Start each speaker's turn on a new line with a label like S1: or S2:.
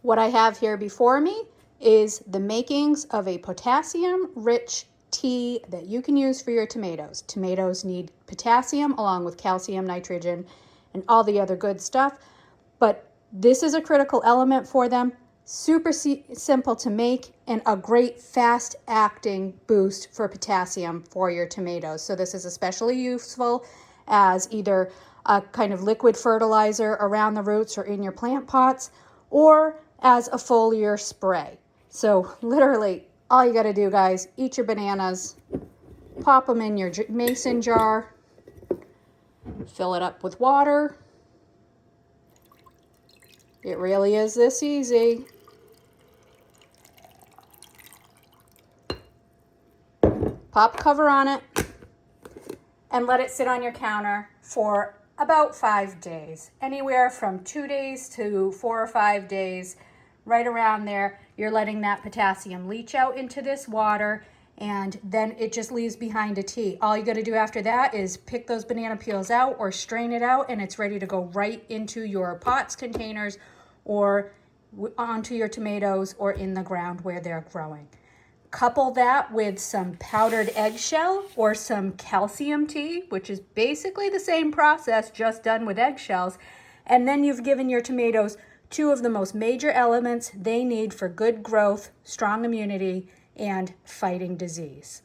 S1: What I have here before me is the makings of a potassium-rich tea that you can use for your tomatoes. Tomatoes need potassium along with calcium, nitrogen, and all the other good stuff, but this is a critical element for them. Super simple to make and a great fast acting boost for potassium for your tomatoes. So this is especially useful as either a kind of liquid fertilizer around the roots or in your plant pots, or as a foliar spray. So literally all you got to do, guys, eat your bananas, pop them in your mason jar, fill it up with water. It really is this easy. Pop cover on it and let it sit on your counter for about 5 days. Anywhere from 2 days to 4 or 5 days, right around there. You're letting that potassium leach out into this water, and then it just leaves behind a tea. All you got to do after that is pick those banana peels out or strain it out, and it's ready to go right into your pots, containers, or onto your tomatoes or in the ground where they're growing. Couple that with some powdered eggshell or some calcium tea, which is basically the same process, just done with eggshells, and then you've given your tomatoes two of the most major elements they need for good growth, strong immunity, and fighting disease.